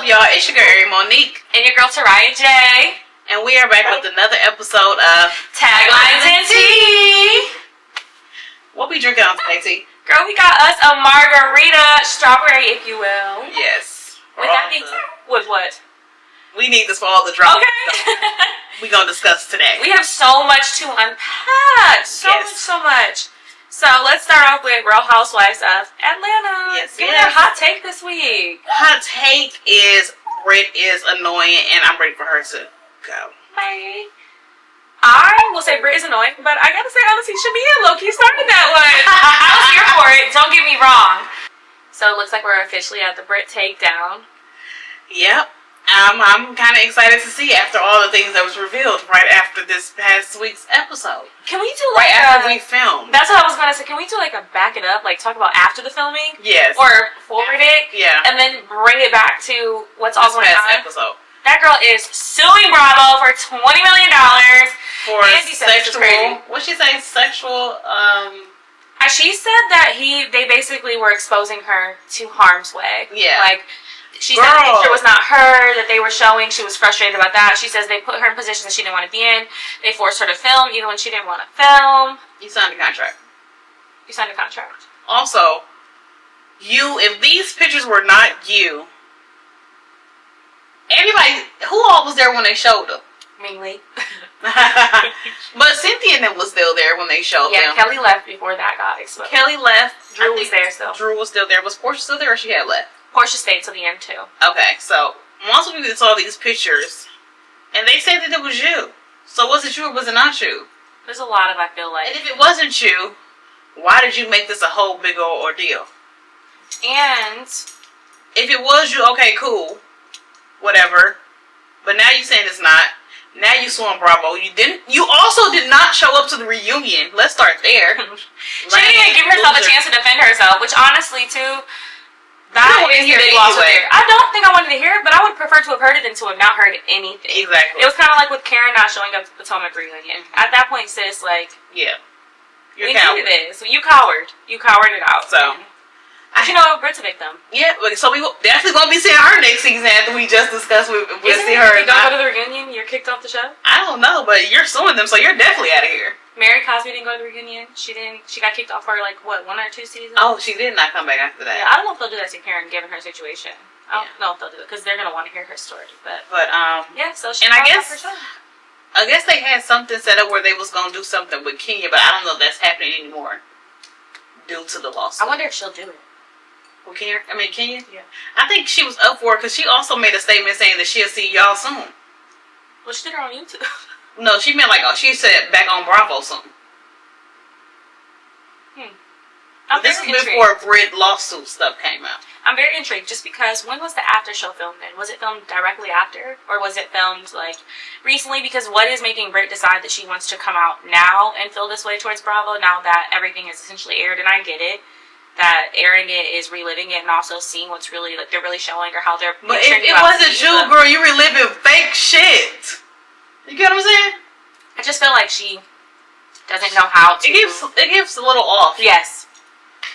up, y'all? It's your girl, Monique. And your girl, Taraya J. And we are back with another episode of Taglines and Tea. What we drinking on today, T? Girl, we got us a margarita, strawberry, if you will. Yes. With that being said, with what? We need this for all the drama. Okay. We're going to discuss today. We have so much to unpack. So much. So let's start off with Real Housewives of Atlanta. Yes. Give me a hot take this week. Hot take is Brit is annoying, and I'm ready for her to go. Bye. I will say Brit is annoying, but I gotta say, honestly, Shamia low-key started that one. I was here for it. Don't get me wrong. So it looks like we're officially at the Brit takedown. Yep. I'm kind of excited to see after all the things that was revealed right after this past week's episode. Can we do like after we filmed? That's what I was gonna say. Can we do like a back it up, like talk about after the filming? Yes. Or forward it? Yeah. And then bring it back to what's all going on. Episode. That girl is suing Bravo for $20 million for sexual. What'd she say? Sexual. She said that they basically were exposing her to harm's way. Yeah. Like. She said the picture was not her that they were showing. She was frustrated about that. She says they put her in positions that she didn't want to be in. They forced her to film even when she didn't want to film. You signed a contract. You signed a contract. Also, if these pictures were not you, anybody, who all was there when they showed them? Mainly. But Cynthia and them was still there when they showed them. Yeah, Kelly left before that got exposed. Kelly left. Drew was there still. Drew was still there. Was Portia still there or she had left? Portia stayed till the end too. Okay, so once we saw these pictures, and they said that it was you. So was it you or was it not you? There's a lot of, I feel like. And if it wasn't you, why did you make this a whole big old ordeal? And if it was you, okay, cool, whatever. But now you saying it's not. Now you suing Bravo. You also did not show up to the reunion. Let's start there. She didn't even give herself a chance to defend herself, which honestly too. That is the big loss there. I don't think I wanted to hear it, but I would prefer to have heard it than to have not heard anything. Exactly. It was kind of like with Karen not showing up to the Potomac reunion. At that point, sis, like, yeah, we needed this. You cowered. You cowered it out. So, you know, Brit's a victim. Yeah, so we definitely won't be seeing her next season after we just discussed. We'll see her. If you don't go to the reunion, you're kicked off the show? I don't know, but you're suing them, so you're definitely out of here. Mary Cosby didn't go to the reunion. She got kicked off for like what, 1 or 2 seasons? Oh, she did not come back after that. Yeah, I don't know if they'll do that to Karen given her situation. I don't know if they'll do it because they're gonna want to hear her story. But yeah, so she. And I guess they had something set up where they was gonna do something with Kenya, but I don't know if that's happening anymore due to the lawsuit. I wonder if she'll do it. Well, Kenya. Yeah. I think she was up for it because she also made a statement saying that she'll see y'all soon. Well, she did her on YouTube. No, she meant she said back on Bravo soon. This is before Brit lawsuit stuff came out. I'm very intrigued just because when was the after show filmed then? Was it filmed directly after? Or was it filmed like recently? Because what is making Brit decide that she wants to come out now and feel this way towards Bravo now that everything is essentially aired? And I get it. That airing it is reliving it and also seeing what's really like they're really showing or how they're. But if it wasn't you, girl, you reliving fake shit. You get what I'm saying? I just feel like she doesn't know how to. It gives a little off. Yes.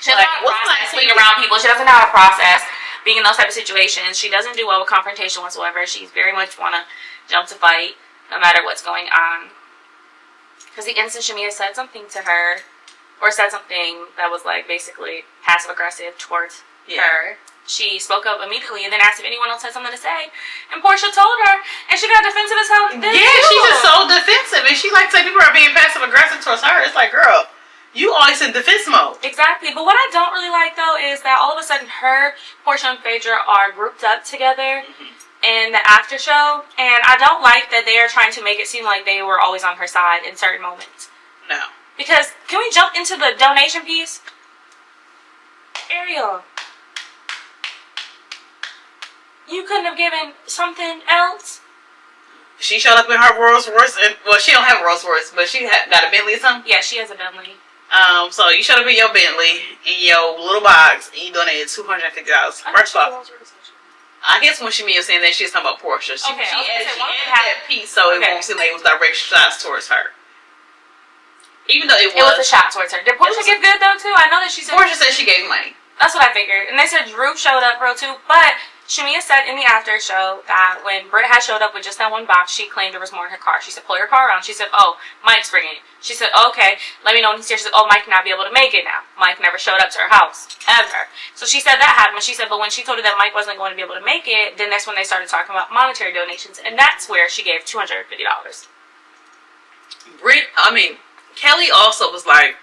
She doesn't know how to process being around people. She doesn't know how to process being in those type of situations. She doesn't do well with confrontation whatsoever. She's very much want to jump to fight no matter what's going on. Because the instant Shamia said something to her, or said something that was like basically passive aggressive towards her, she spoke up immediately and then asked if anyone else had something to say. And Portia told her, and she got defensive as hell. Yeah, she's just so defensive, and she like to say people are being passive aggressive towards her. It's like, girl, you always in defense mode. Exactly, but what I don't really like though is that all of a sudden Portia and Phaedra are grouped up together in the after show, and I don't like that they are trying to make it seem like they were always on her side in certain moments. No. Because, can we jump into the donation piece? Ariel. You couldn't have given something else? She showed up in her Rolls Royce, she don't have a Rolls Royce, but she got a Bentley or something? Yeah, she has a Bentley. So you showed up in your Bentley, in your little box, and you donated $250. First off, I guess when she was saying that, she was talking about Portia. She added that piece so it won't seem like it was direct shots towards her. Even though it was a shot towards her. Did Portia give good though too? I know that she said Portia said she gave money. That's what I figured. And they said Drew showed up, bro, too. But Shamia said in the after show that when Britt had showed up with just that one box, she claimed there was more in her car. She said, pull your car around. She said, oh, Mike's bringing it. She said, oh, okay, let me know when he's here. She said, oh, Mike not be able to make it now. Mike never showed up to her house, ever. So she said that happened. She said, but when she told her that Mike wasn't going to be able to make it, then that's when they started talking about monetary donations, and that's where she gave $250. Kelly also was like,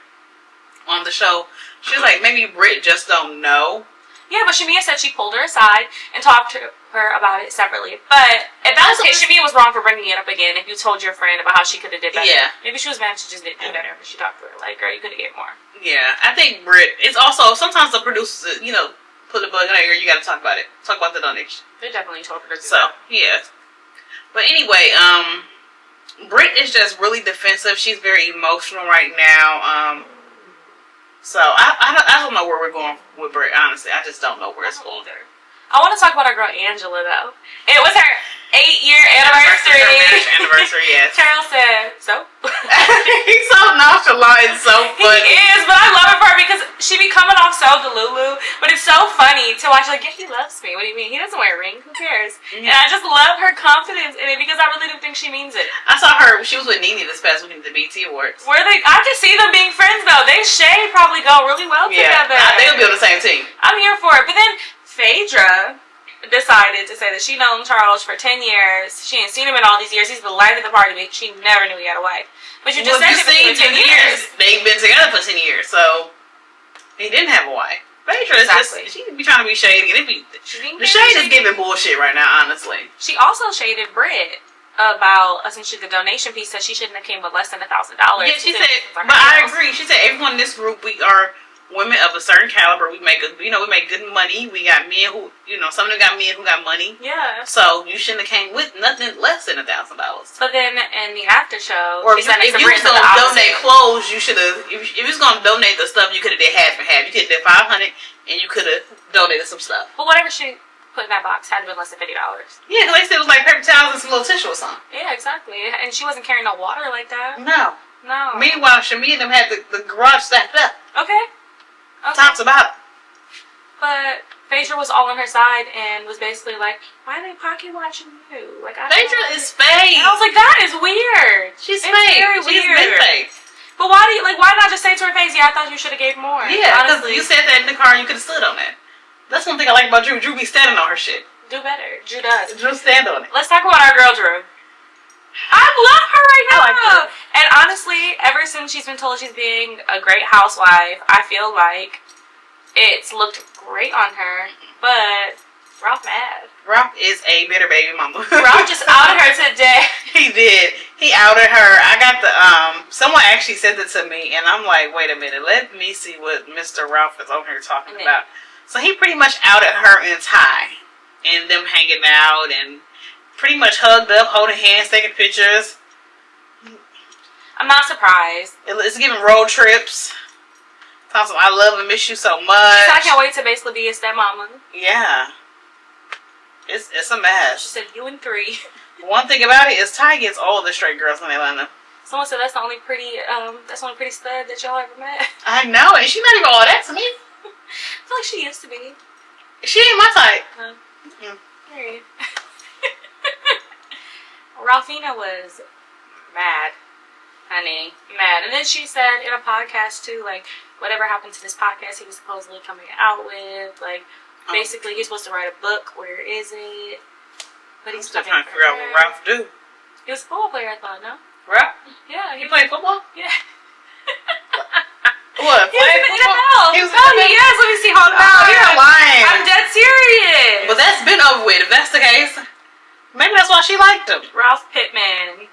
on the show, she was like, maybe Britt just don't know. Yeah, but Shamia said she pulled her aside and talked to her about it separately. But if that was the case, Shamia was wrong for bringing it up again. If you told your friend about how she could have did better, maybe she was mad she just didn't do better. But she talked to her like, "Girl, you could have gave more." Yeah, I think Britt. It's also sometimes the producers, put the bug in her ear. You got to talk about it. Talk about the donation. They definitely told her to do so that. Yeah, but anyway, Britt is just really defensive. She's very emotional right now. So I don't know where we're going with Britt. Honestly, I just don't know where it's going. I want to talk about our girl Angela though. It was her 8-year anniversary. Her marriage anniversary, yes. Charles said, so? He's so nonchalant and so funny. He is, but I love it for her because she be coming off so delulu. But it's so funny to watch, like, yeah, he loves me. What do you mean? He doesn't wear a ring. Who cares? Mm-hmm. And I just love her confidence in it because I really do think she means it. I saw her, she was with Nene this past weekend at the BT Awards. I can see them being friends though. They Shay probably go really well together. They'll be on the same team. I'm here for it. But then Phaedra decided to say that she known Charles for 10 years. She ain't seen him in all these years. He's the life of the party, but she never knew he had a wife. But you just said it was 10 years. They've been together for 10 years, so he didn't have a wife. Phaedra is just, she be trying to be shady. The shade is giving bullshit right now, honestly. She also shaded Britt about essentially the donation piece that she shouldn't have came with less than $1,000. Yeah, she said, but I agree. She said everyone in this group, we are women of a certain caliber. We make we make good money. We got men who, some of them got men who got money. Yeah. So you shouldn't have came with nothing less than $1,000. But then in the after show, or if you was gonna donate clothes, you should have. If you was gonna donate the stuff, you could have did half and half. You could have did $500, and you could have donated some stuff. But whatever she put in that box had to be less than $50. Yeah, because they said it was like paper towels and some little tissue or something. Yeah, exactly. And she wasn't carrying no water like that. No. Meanwhile, Shamia and them had the garage stacked up. Okay. Talks about it. But Phaedra was all on her side and was basically like, why are they pocket watching you? Like, Phaedra is fake. And I was like, that is weird. She's fake. She's been fake. But why not just say to her face, yeah, I thought you should have gave more? Yeah, because you said that in the car and you could have stood on that. That's one thing I like about Drew. Drew be standing on her shit. Do better. Drew does. Drew stand on it. Let's talk about our girl Drew. I love her right now. I like her. And honestly, ever since she's been told she's being a great housewife, I feel like it's looked great on her. But Ralph mad. Ralph is a bitter baby mama. Ralph just outed her today. He did. He outed her. I got the someone actually sent it to me, and I'm like, wait a minute, let me see what Mr. Ralph is on here talking about. So he pretty much outed her and Ty, and them hanging out, and pretty much hugged up, holding hands, taking pictures. I'm not surprised. It's giving road trips. Talks about, I love and miss you so much. She said, I can't wait to basically be a stepmama. Yeah. It's a mess. She said, you and 3. One thing about it is Ty gets all the straight girls in Atlanta. Someone said that's the only pretty stud that y'all ever met. I know, and she's not even all that to me. I feel like she used to be. She ain't my type. Period. Ralphina was mad. Honey, mad. And then she said in a podcast too, like, whatever happened to this podcast he was supposedly coming out with, like, basically he's supposed to write a book. Where is it? But he's still trying to figure out what Ralph do. He was a football player, I thought, no? Ralph? Yeah. He played football? Yeah. What? He was in the NFL. He was in the NFL? Yes, let me see. Hold on. Oh, you're lying. I'm dead serious. But that's been over with. If that's the case, maybe that's why she liked him. Ralph Pittman.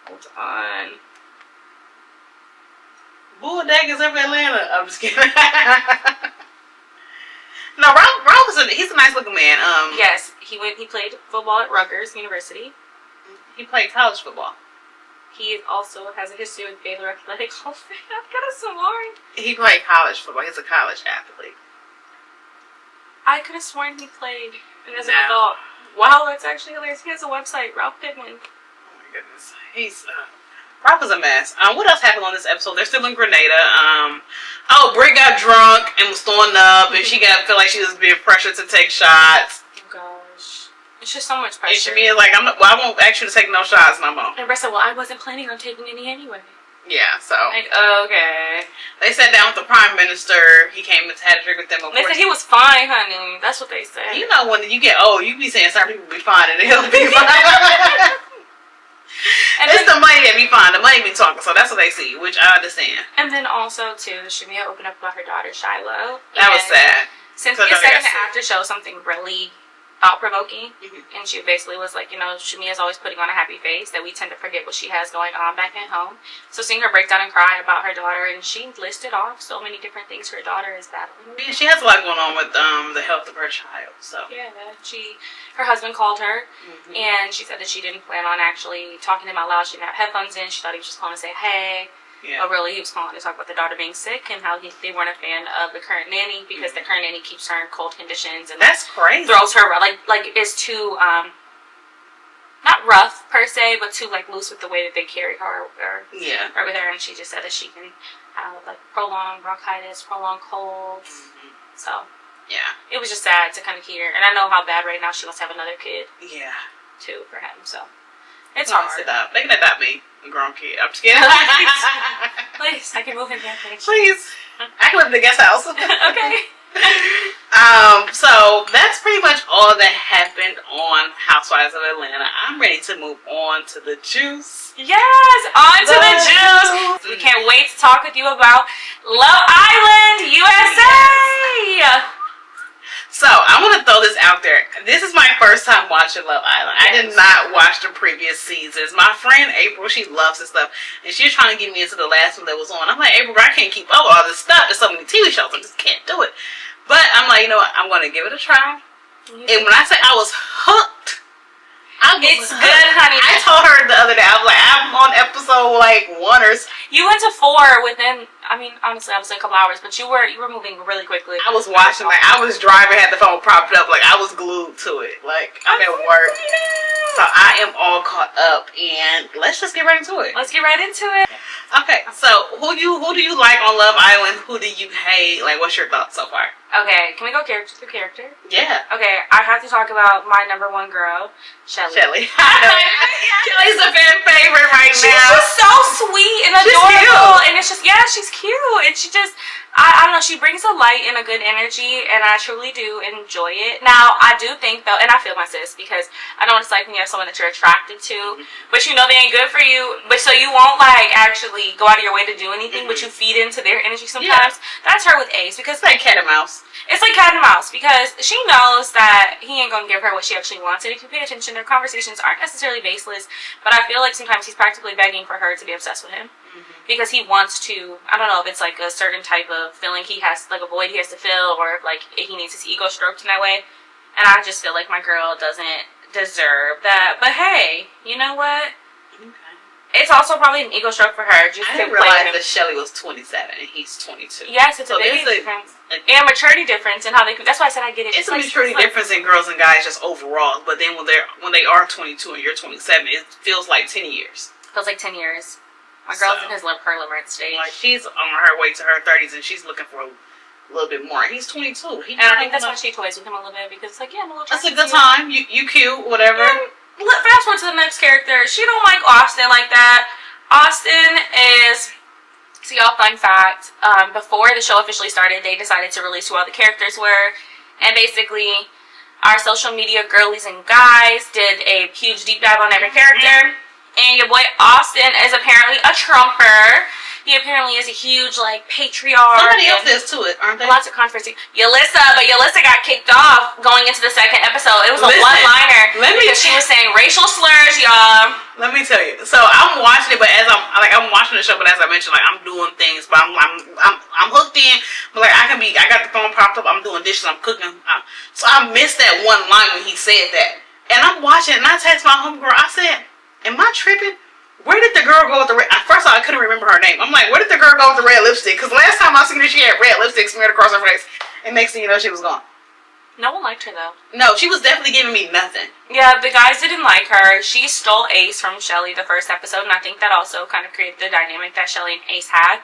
Hold on. Bulldaggers over Atlanta. I'm just kidding. No, Ralph he's a nice looking man. Yes, he played football at Rutgers University. He played college football. He also has a history with Baylor Athletic Hall of Fame. I've got a sworn. He played college football. He's a college athlete. I could have sworn he played as an adult. Wow, that's actually hilarious. He has a website, Ralph Pittman. Oh my goodness. He's Rob was a mess. What else happened on this episode? They're still in Grenada. Brie got drunk and was throwing up, and she felt like she was being pressured to take shots. Oh gosh, it's just so much pressure. And she was like, I won't ask you to take no shots no more. And Brett said, well, I wasn't planning on taking any anyway. Yeah, so. Like, okay. They sat down with the Prime Minister. He came and had a drink with them. They said he was fine, honey. That's what they said. You know, when you get old, you be saying certain people be fine and he'll be fine. And it's the money that be fine. The money be talking, so that's what they see, which I understand. And then also, too, Shamia opened up about her daughter, Shiloh. That was sad. Cynthia said in the after show something really thought-provoking, and she basically was like, Shamia's always putting on a happy face, that we tend to forget what she has going on back at home. So seeing her break down and cry about her daughter, and she listed off so many different things her daughter is battling. Yeah, she has a lot going on with the health of her child, so. Yeah, her husband called her, and she said that she didn't plan on actually talking to him out loud. She didn't have headphones in. She thought he was just calling to say hey. Yeah. But really, he was calling to talk about the daughter being sick and how they weren't a fan of the current nanny because the current nanny keeps her in cold conditions and that's crazy. Throws her like is too not rough per se, but too like loose with the way that they carry her or with her. And she just said that she can have like prolonged bronchitis, prolonged colds. So yeah, it was just sad to kind of hear. And I know how bad right now she wants to have another kid. Yeah, too for him. So it's hard. They can adopt me. Grown kid. I'm just kidding. Please, I can move in there, please. Please. I can live in the guest house. Okay. So that's pretty much all that happened on Housewives of Atlanta. I'm ready to move on to the juice. Yes, on to the juice. We can't wait to talk with you about Love Island USA. So, I want to throw this out there. This is my first time watching Love Island. I did not watch the previous seasons. My friend April, she loves this stuff. And she was trying to get me into the last one that was on. I'm like, April, I can't keep up with all this stuff. There's so many TV shows. I just can't do it. But I'm like, you know what? I'm going to give it a try. And when I say I was hooked, it's good, honey. I told her the other day, I was like, I'm on episode like 1 or so. You went to 4 within, I mean, honestly, I was like a couple hours, but you were moving really quickly. I was watching, like, I was driving, had the phone propped up, like, I was glued to it. Like, I'm at work. So I am all caught up, and let's just get right into it. Let's get right into it. Okay, so who do you like on Love Island? Who do you hate? Like, what's your thoughts so far? Okay, can we go character to character? Yeah. Okay, I have to talk about my number 1 girl, Shelly. Shelly's a fan favorite right now. She's just so sweet and adorable, and it's just she's cute, and she just I don't know, she brings a light and a good energy, and I truly do enjoy it. Now, I do think though, and I feel my sis, because I know what it's like when you have someone that you're attracted to, but you know they ain't good for you, but so you won't like actually go out of your way to do anything, but you feed into their energy sometimes. That's her with Ace, because it's like cat and mouse. It's like cat and mouse, because she knows that he ain't gonna give her what she actually wants, and if you pay attention, their conversations aren't necessarily baseless, but I feel like sometimes he's practically begging for her to be obsessed with him. Because he wants to, I don't know if it's like a certain type of feeling he has, like a void he has to fill, or if like he needs his ego stroked in that way. And I just feel like my girl doesn't deserve that. But hey, you know what? Okay. It's also probably an ego stroke for her. Just I didn't realize that Shelly was 27 and he's 22. Yes, it's a big difference. And maturity difference and how they. That's why I said I get it. It's a maturity difference in girls and guys just overall. But then when they are 22 and you're 27, it feels like 10 years. Feels like 10 years. My girl's in her limerence stage. Like, she's on her way to her 30s, and she's looking for a little bit more. He's 22. And I think that's why she toys with him a little bit, because it's like, I'm a little. That's a good time. You cute, whatever. Fast forward to the next character. She don't like Austin like that. Austin is. So y'all, fun fact. Before the show officially started, they decided to release who all the characters were, and basically, our social media girlies and guys did a huge deep dive on every character. And your boy Austin is apparently a Trumper. He apparently is a huge, like, patriarch. Somebody else is too, aren't they? Lots of controversy. Yulissa got kicked off going into the second episode. It was a one-liner because she was saying racial slurs, y'all. Let me tell you. So I'm watching it, but as I'm watching the show, but as I mentioned, like, I'm doing things, but I'm hooked in. But like I got the phone propped up. I'm doing dishes. I'm cooking. So I missed that one line when he said that, and I'm watching, and I text my homegirl. I said, am I tripping? Where did the girl go with the red? At first, I couldn't remember her name. I'm like, where did the girl go with the red lipstick? Because last time I seen her, she had red lipstick smeared across her face. And next thing you know, she was gone. No one liked her, though. No, she was definitely giving me nothing. Yeah, the guys didn't like her. She stole Ace from Shelly the first episode, and I think that also kind of created the dynamic that Shelly and Ace had,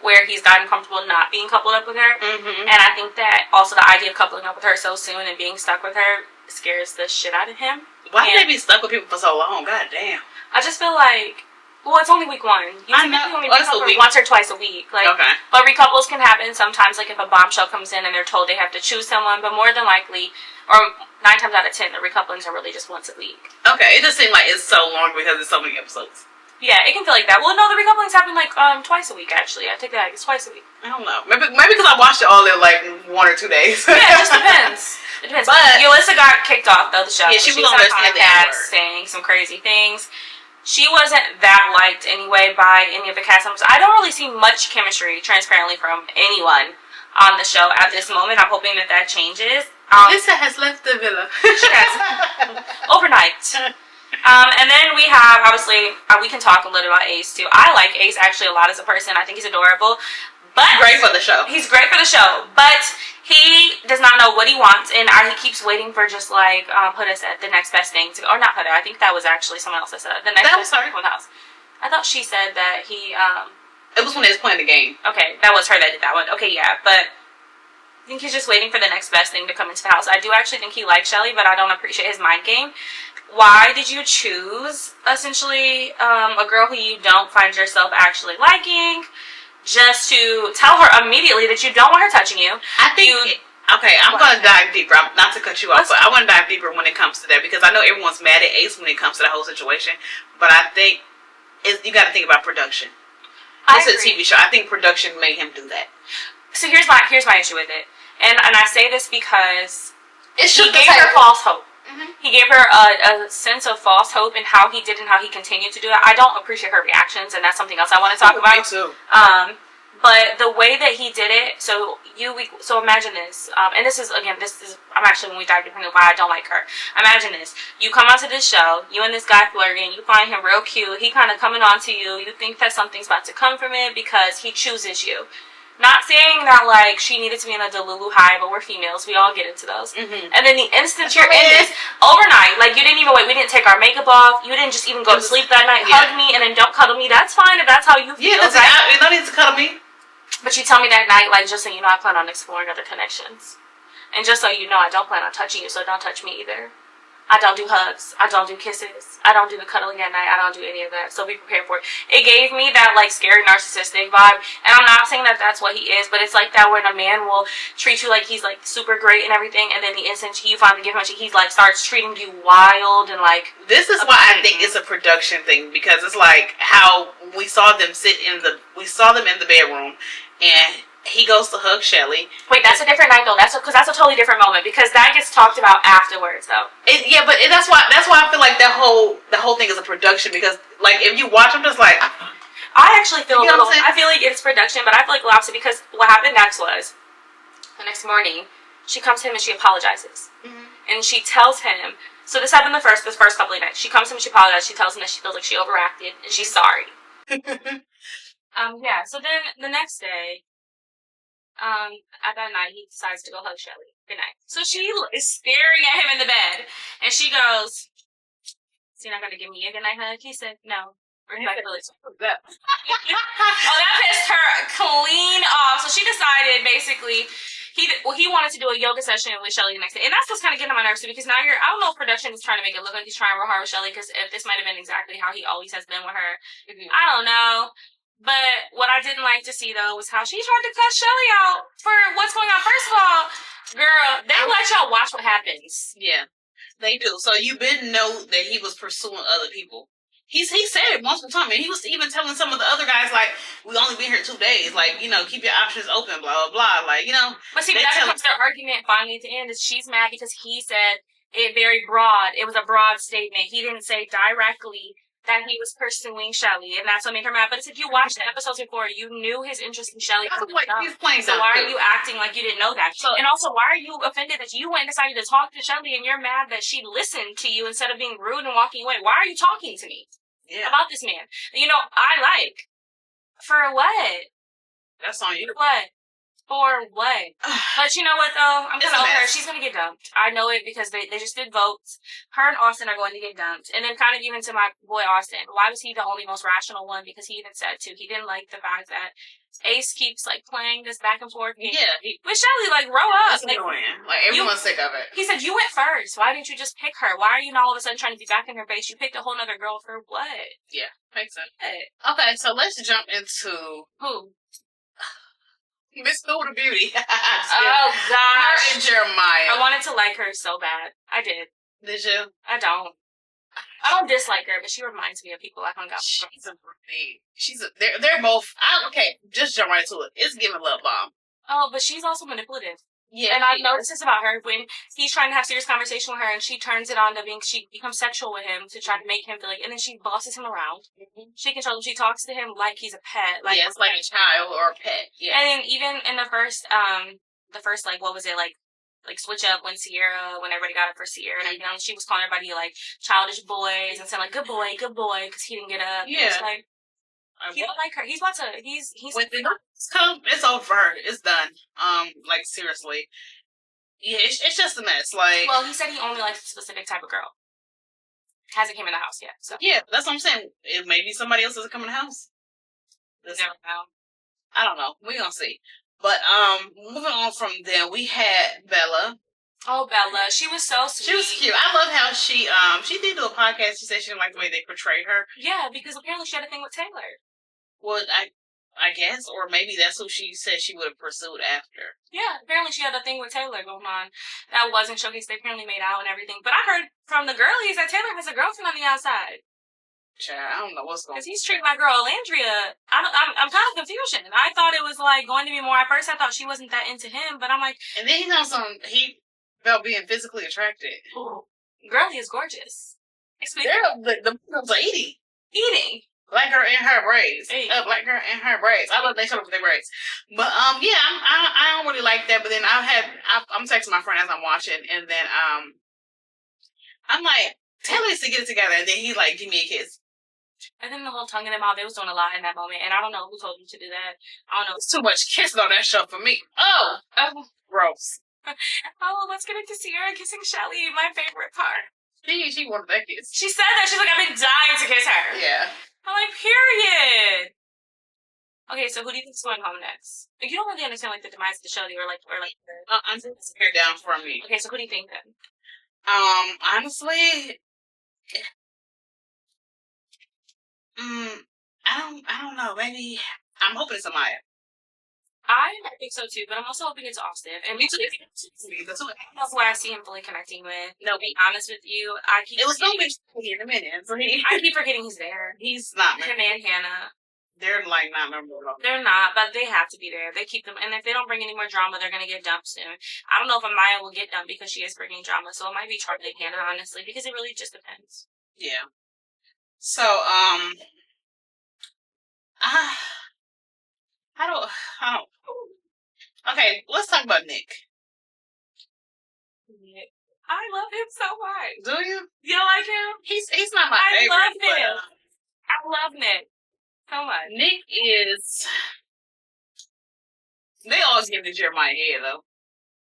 where he's gotten comfortable not being coupled up with her. And I think that also the idea of coupling up with her so soon and being stuck with her scares the shit out of him. Why did they be stuck with people for so long? God damn. I just feel like... Well, it's only week 1. You typically only recouple once or twice a week. Like, okay. But recouples can happen sometimes, like if a bombshell comes in and they're told they have to choose someone, but more than likely, or 9 times out of 10, the recouplings are really just once a week. Okay, it just seems like it's so long because it's so many episodes. Yeah, it can feel like that. Well, no, the recouplings happen like twice a week, actually. I take that, it's twice a week. I don't know. Maybe because I watched it all in like 1 or 2 days. Yeah, it just depends. It depends. But Yulissa got kicked off, though, the show. Yeah, she was on the podcast saying some crazy things. She wasn't that liked anyway by any of the cast members. I don't really see much chemistry, transparently, from anyone on the show at this moment. I'm hoping that changes. Lisa has left the villa. She has. Overnight. And then we have, obviously, we can talk a little about Ace, too. I like Ace, actually, a lot as a person. I think he's adorable. But great for the show. He's great for the show. But he does not know what he wants, and he keeps waiting for just like put us at the next best thing to, or not put her. I think that was actually someone else that said the next best thing to the house. I thought she said that he. It was when they was playing the game. Okay, that was her that did that one. Okay, yeah, but I think he's just waiting for the next best thing to come into the house. I do actually think he likes Shelly, but I don't appreciate his mind game. Why did you choose essentially a girl who you don't find yourself actually liking? Just to tell her immediately that you don't want her touching you. I think... Okay, I'm going to dive deeper. Not to cut you off, but I want to dive deeper when it comes to that. Because I know everyone's mad at Ace when it comes to the whole situation. But I think you got to think about production. It's a TV show. I think production made him do that. So here's my issue with it. And I say this because he gave her false hope. He gave her a sense of false hope in how he did and how he continued to do it. I don't appreciate her reactions, and that's something else I want to talk about. Me too. But the way that he did it, so imagine this, and this is I'm actually, when we dive into why I don't like her. Imagine this: you come onto this show, you and this guy flirting, you find him real cute, he kind of coming on to you, you think that something's about to come from it because he chooses you. Not saying that, like, she needed to be in a delulu high, but we're females. We all get into those. And then the instant you're in this, overnight, like, you didn't even wait. We didn't take our makeup off. You didn't just even go to sleep that night, hug me, and then don't cuddle me. That's fine if that's how you feel. Yeah, right? You don't need to cuddle me. But you tell me that night, like, just so you know, I plan on exploring other connections. And just so you know, I don't plan on touching you, so don't touch me either. I don't do hugs. I don't do kisses. I don't do the cuddling at night. I don't do any of that. So be prepared for it. It gave me that, like, scary narcissistic vibe. And I'm not saying that that's what he is, but it's like that when a man will treat you like he's, like, super great and everything, and then the instant you finally give him a he's, like, starts treating you wild and, like... This is why I think it's a production thing, because it's like how we saw them in the bedroom, and... he goes to hug Shelly. Wait, that's a different night though. That's a totally different moment because that gets talked about afterwards though. That's why I feel like the whole thing is a production because like if you watch, I'm just like. I actually feel I feel like it's production, but I feel like the opposite because what happened next was the next morning she comes to him and she apologizes and she tells him. So this happened the first couple of nights. She comes to him and she apologizes. She tells him that she feels like she overacted and she's sorry. Yeah. So then the next day. At that night, he decides to go hug Shelly. Good night. So she is staring at him in the bed, and she goes, "So you're not going to give me a good night hug?" He said, "No." Respectfully. Oh, that pissed her clean off. So she decided, basically, he wanted to do a yoga session with Shelly the next day. And that's what's kind of getting on my nerves, too, because now I don't know if production is trying to make it look like he's trying real hard with Shelly, because if this might have been exactly how he always has been with her. I don't know. But what I didn't like to see, though, was how she tried to cuss Shelly out for what's going on. First of all, girl, they let y'all watch what happens. Yeah, they do. So you didn't know that he was pursuing other people. He said it multiple times. And he was even telling some of the other guys, like, we only been here 2 days. Like, keep your options open, blah, blah, blah. Like, But see, that becomes their argument finally at the end is she's mad because he said it very broad. It was a broad statement. He didn't say directly that he was pursuing Shelly, and that's what made her mad. But if you watched the episodes before, you knew his interest in Shelly. So why are you acting like you didn't know that? And also, why are you offended that you went and decided to talk to Shelly, and you're mad that she listened to you instead of being rude and walking away? Why are you talking to me about this man? I like. For what? That's on you. What? For what? But you know what, though? I'm kind of over her. She's going to get dumped. I know it because they just did votes. Her and Austin are going to get dumped. And then kind of even to my boy Austin. Why was he the only most rational one? Because he even said, too, he didn't like the fact that Ace keeps, like, playing this back and forth game. Yeah. With Shelly, like, grow up. That's annoying. Like, everyone's sick of it. He said, you went first. Why didn't you just pick her? Why are you not all of a sudden trying to be back in her face? You picked a whole other girl for what? Yeah, makes sense. Okay, so let's jump into... Who? Miss Who the Beauty. Oh, gosh. Her and Jeremiah. I wanted to like her so bad. I did. Did you? I don't dislike her, but she reminds me of people I hung out with. They're both... Okay, just jump right to it. It's giving love bomb. Oh, but she's also manipulative. Yeah, and I've noticed this about her when he's trying to have serious conversation with her, and she turns it on to being she becomes sexual with him to try to make him feel like, and then she bosses him around. Mm-hmm. She controls him. She talks to him like he's a pet, like it's like a child or a pet. Yeah, and then even in the first like what was it like switch up when everybody got up for Sierra and everything, she was calling everybody like childish boys and saying like good boy, because he didn't get up. Yeah, it's like. He don't like her. He's about to. He's. When the numbers come, it's over. It's done. Like seriously, yeah, it's just a mess. Like, well, he said he only likes a specific type of girl. Hasn't came in the house yet. So yeah, that's what I'm saying. It may be somebody else doesn't come in the house. Never know. I don't know. We're gonna see. But moving on from there, we had Bella. Oh, Bella, she was so sweet. She was cute. I love how she did do a podcast. She said she didn't like the way they portrayed her. Yeah, because apparently she had a thing with Taylor. Well, I guess, or maybe that's who she said she would have pursued after. Yeah, apparently she had a thing with Taylor going on. That wasn't showcased. They apparently made out and everything. But I heard from the girlies that Taylor has a girlfriend on the outside. Child, I don't know what's going on. Because he's treating my girl, Landria. I'm kind of confusion. I thought it was like going to be more. At first, I thought she wasn't that into him, but I'm like. And then he felt being physically attracted. Ooh. Girlie is gorgeous. The girls are eating. Black girl in her braids. Black girl in her braids. I love they show up with their braids. But yeah, I don't really like that. But then I'm texting my friend as I'm watching, and then I'm like, Taylor needs to get it together, and then he like give me a kiss. And then the whole tongue in the mouth, they was doing a lot in that moment, and I don't know who told him to do that. I don't know. It's too much kissing on that show for me. Oh, gross. Oh, let's get into Sierra kissing Shelly, my favorite part. She wanted that kiss. She said that. She's like, I've been dying to kiss her. Yeah. I'm like, period. Okay, so who do you think is going home next? You don't really understand like the demise of the show, or like I'm tear down from me. Okay, so who do you think then? Honestly, I don't know. Maybe I'm hoping it's Amaya. I think so too, but I'm also hoping it's Austin. And me too. I don't know who I see him fully connecting with. No, be honest with you, it was no bitch in a minute. So I keep forgetting he's there. He's not. Him and Hannah. They're like not memorable. They're not, but they have to be there. They keep them, and if they don't bring any more drama, they're gonna get dumped soon. I don't know if Amaya will get dumped because she is bringing drama, so it might be Charlie and Hannah, honestly, because it really just depends. Yeah. So I don't. Okay, let's talk about Nick. I love him so much. Do you? You don't like him? He's not my favorite. I love him. I love Nick so much. Nick is. They always give the Jeremiah head though.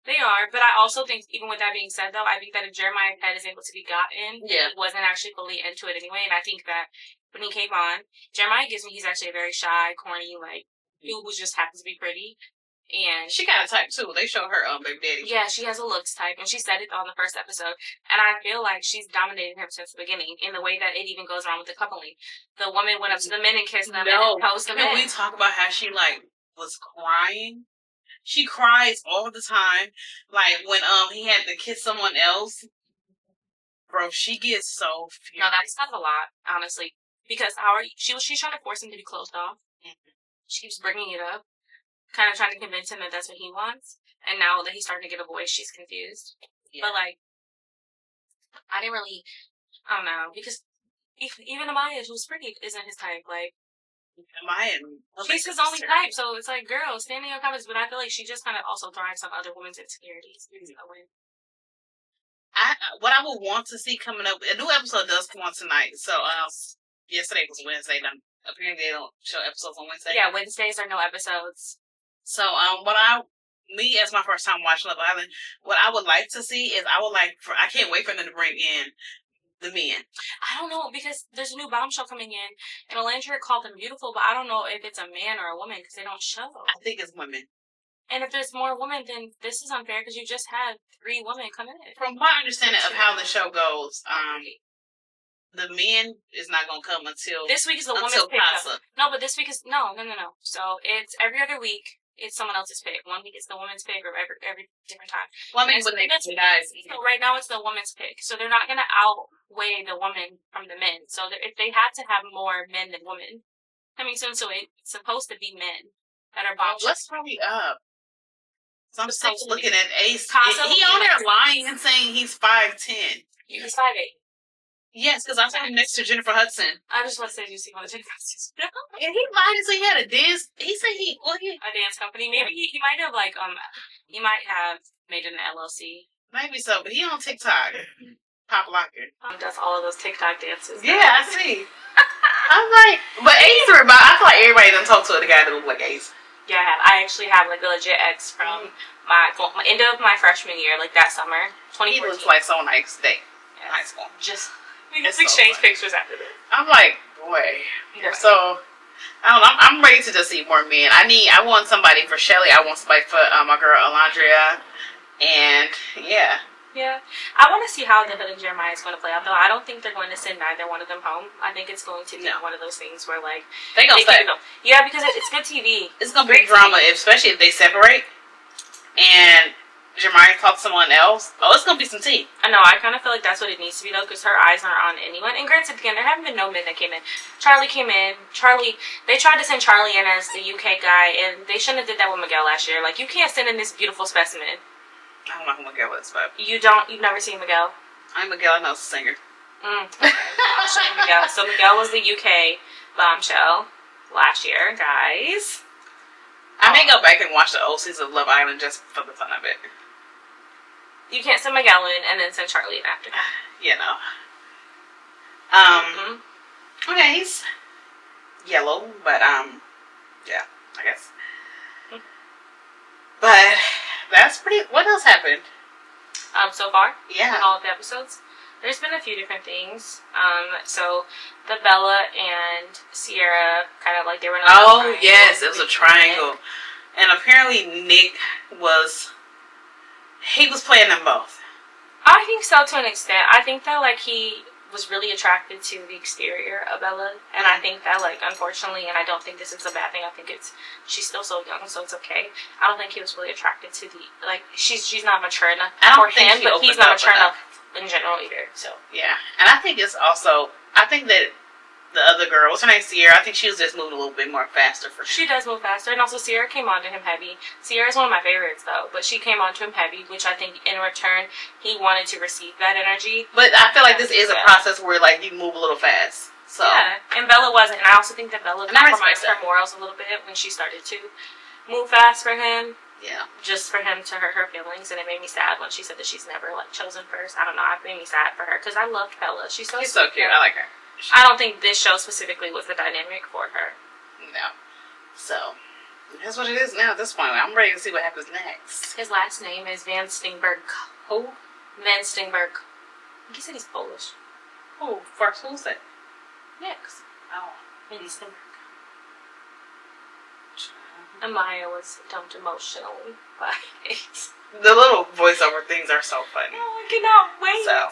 They are, but I also think, even with that being said, though, I think that if Jeremiah's head is able to be gotten, he wasn't actually fully into it anyway. And I think that when he came on, Jeremiah gives me he's actually a very shy, corny, like, dude who just happens to be pretty. And she got a type too. They show her baby daddy. Yeah, she has a looks type, and she said it on the first episode. And I feel like she's dominated him since the beginning in the way that it even goes around with the coupling. The woman went up to the men and kissed them and posed them. Can we talk about how she like was crying? She cries all the time. Like when he had to kiss someone else. Bro, she gets so furious. No, that's not a lot, honestly. Because she's trying to force him to be closed off. Mm-hmm. She keeps bringing it up. Kind of trying to convince him that that's what he wants. And now that he's starting to get a voice, she's confused. Yeah. But, like, I don't know. Because even Amaya, who's pretty, isn't his type. Like, Amaya, she's his only type. So it's like, girl, stand in your comments. But I feel like she just kind of also thrives on other women's insecurities. What I would want to see coming up, a new episode does come on tonight. So, yesterday was Wednesday. Apparently they don't show episodes on Wednesday. Yeah, Wednesdays are no episodes. So, me as my first time watching Love Island, what I would like to see is I can't wait for them to bring in the men. I don't know, because there's a new bombshell coming in, and Alandria called them beautiful, but I don't know if it's a man or a woman because they don't show. I think it's women. And if there's more women, then this is unfair because you just had 3 women come in. From my understanding of how the show goes, the men is not going to come until this week is the women's pick. No, but this week is no. So it's every other week. It's someone else's pick. One week it's the woman's pick, or every different time. Well, I mean, when they guys. So right now it's the woman's pick. So they're not going to outweigh the woman from the men. So if they had to have more men than women, I mean, so it's supposed to be men that are bombshells. Let's hurry up. So I'm still looking at Ace. He on there lying and saying he's 5'10". He's 5'8". Yes, because I saw him next to Jennifer Hudson. I just want to say, you see one of Jennifer Hudson. And he lied and said he had a dance. He said a dance company. Maybe he might have he might have made an LLC. Maybe so, but he on TikTok. Pop Locker. Does all of those TikTok dances. Yeah, I see. I'm like, but Ace, I feel like everybody done talked to the guy that looked like Ace. Yeah, I actually have like a legit ex from my end of my freshman year, like that summer, 2014. He looks like so nice today in high school. We just exchanged pictures after this. I'm like, boy. Yeah. So, I don't know. I'm ready to just see more men. I want somebody for Shelly. I want somebody for my girl Alandria. And, yeah. Yeah. I want to see how the Hood and Jeremiah is going to play out, though. I don't think they're going to send neither one of them home. I think it's going to be one of those things where, like... They going to stay. Yeah, because it's good TV. It's going to be drama, especially if they separate. And... Jeremiah talks to someone else. Oh, it's gonna be some tea. I know. I kind of feel like that's what it needs to be, though, because her eyes aren't on anyone. And granted, again, there haven't been no men that came in. Charlie came in. They tried to send Charlie in as the UK guy, and they shouldn't have did that with Miguel last year. Like, you can't send in this beautiful specimen. I don't know who Miguel is, but you've never seen Miguel. I'm Miguel. I know it's a singer. Okay. I'll show you Miguel. So Miguel was the UK bombshell last year, guys. I may go back and watch the old season of Love Island just for the fun of it. You can't send Miguel in and then send Charlie in after that. You know. Okay, he's yellow, but yeah, I guess. But that's pretty. What else happened? So far, yeah, in all of the episodes, there's been a few different things. So the Bella and Sierra kind of like they were in a triangle. Yes, it was a triangle, and apparently Nick was. He was playing them both. I think so, to an extent. I think that, like, he was really attracted to the exterior of Bella. And I think that, like, unfortunately, and I don't think this is a bad thing. I think she's still so young, so it's okay. I don't think he was really attracted to the, like, she's not mature enough for him, but he's not mature enough in general either, so. Yeah. And I think it's also, I think that the other girl, what's her name, Sierra, I think she was just moving a little bit more faster for him. She does move faster, and also Sierra came on to him heavy. Sierra's one of my favorites, though, but she came on to him heavy, which I think in return, he wanted to receive that energy. But I feel like this is a process where, like, you move a little fast. So. Yeah, and Bella wasn't, and I also think that Bella compromised her morals a little bit when she started to move fast for him. Yeah. Just for him to hurt her feelings, and it made me sad when she said that she's never, like, chosen first. I don't know, it made me sad for her, because I loved Bella. She's so cute. I like her. I don't think this show specifically was the dynamic for her. No. So, that's what it is now at this point. I'm ready to see what happens next. His last name is Van Stingberg. Who? Van Stingberg. He said he's Polish. Who? First, who's that? Nick's. Oh. Van Stingberg. And Maya was dumped emotionally by it. The little voiceover things are so funny. Oh, I cannot wait. So.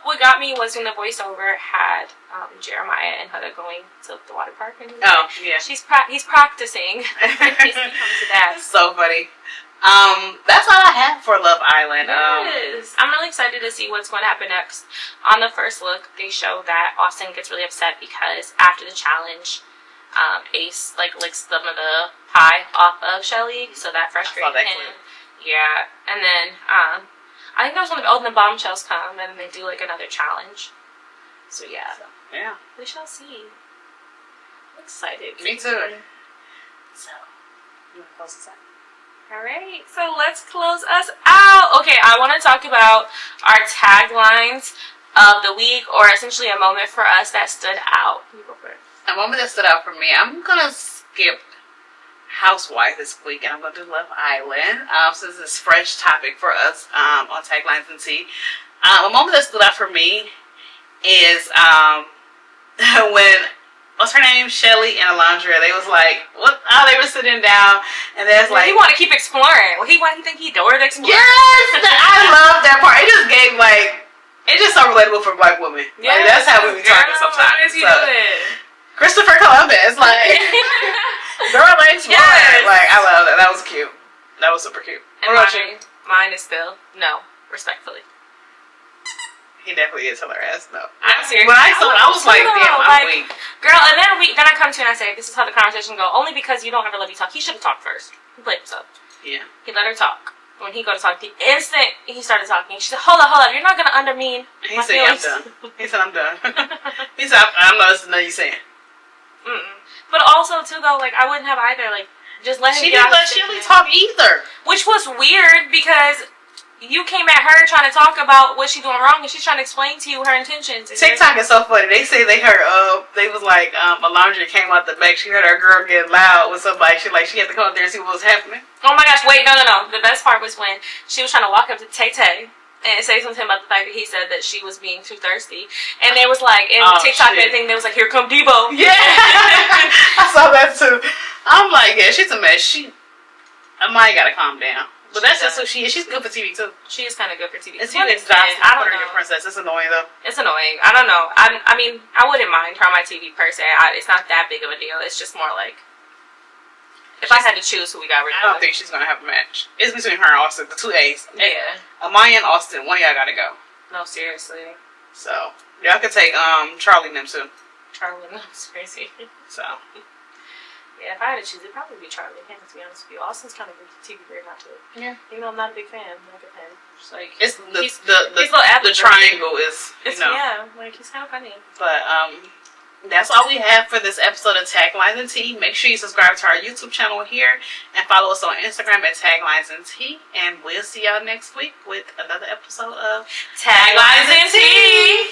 What got me was when the voiceover had Jeremiah and Huda going to the water park. And yeah. He's practicing. That's so funny. That's all I have for Love Island. Yes. I'm really excited to see what's going to happen next. On the first look, they show that Austin gets really upset because after the challenge, Ace licks some of the pie off of Shelly, so that frustrated him. Yeah, and then I think that was when the Bombshells come and they do like another challenge. So yeah, we shall see. I'm excited. Me too. So, you want to close us out? All right, so let's close us out. Okay, I want to talk about our taglines of the week, or essentially a moment for us that stood out. You go first. A moment that stood out for me. I'm gonna skip Housewife this week, and I'm going to do Love Island. Since it's a fresh topic for us on Taglines and Tea. A moment that stood out for me is when, what's her name? Shelly and Alondra. They was like, what? Oh, they were sitting down, and there's like, he want to keep exploring. Well, he think he adored exploring. Yes, I love that part. It just gave it's just so relatable for black women. Yeah, like, that's how we be talking sometimes. What is he doing? Christopher Columbus, like, girl likes yes. Like, I love that. That was cute. That was super cute. And what about you? Mine is still no, respectfully. He definitely is hilarious. No, I'm serious. When I saw it, I was like, damn, I'm weak. Girl, and then I come to you and I say, this is how the conversation go. Only because you don't ever let me talk. He should have talked first. He played himself. Yeah. He let her talk. When he go to talk, the instant he started talking, she said, hold up, you're not going to undermine my feelings. I'm done. He said, I'm done. He said, I'm not listening to you saying. But also, too, though, like, I wouldn't have either. Like, just let him She didn't let Shelly talk either. Which was weird because you came at her trying to talk about what she's doing wrong, and she's trying to explain to you her intentions. TikTok is so funny. They say they heard, they was like, Alondra came out the back. She heard her girl get loud with somebody. She had to come up there and see what was happening. Oh my gosh, wait, no. The best part was when she was trying to walk up to Tay and say something about the fact that he said that she was being too thirsty. And there was like, in TikTok, that thing, there was like, here come Debo. Yeah. I saw that too. I'm like, yeah, she's a mess. Amaya gotta calm down. But that's just who she is. She's good for TV too. She is kind of good for TV. It's exhausting. I don't know. Princess. It's annoying though. It's annoying. I don't know. I mean, I wouldn't mind her on my TV per se. It's not that big of a deal. It's just more like, if I had to choose who we got rid of. I don't think she's gonna have a match. It's between her and Austin, the two A's. Yeah. Amaya and Austin. One of y'all gotta go. No, seriously. So y'all could take Charlie and them too. Charlie, that's crazy. So. Yeah, if I had to choose, it'd probably be Charlie. To be honest with you, Austin's kind of good TV very not to it. Yeah. Even though I'm not a big fan, I'm not a fan. Just like it's the triangle is yeah, like he's kind of funny. But that's all we have for this episode of Taglines and Tea. Make sure you subscribe to our YouTube channel here and follow us on Instagram at Taglines and Tea. And we'll see y'all next week with another episode of Taglines and Tea.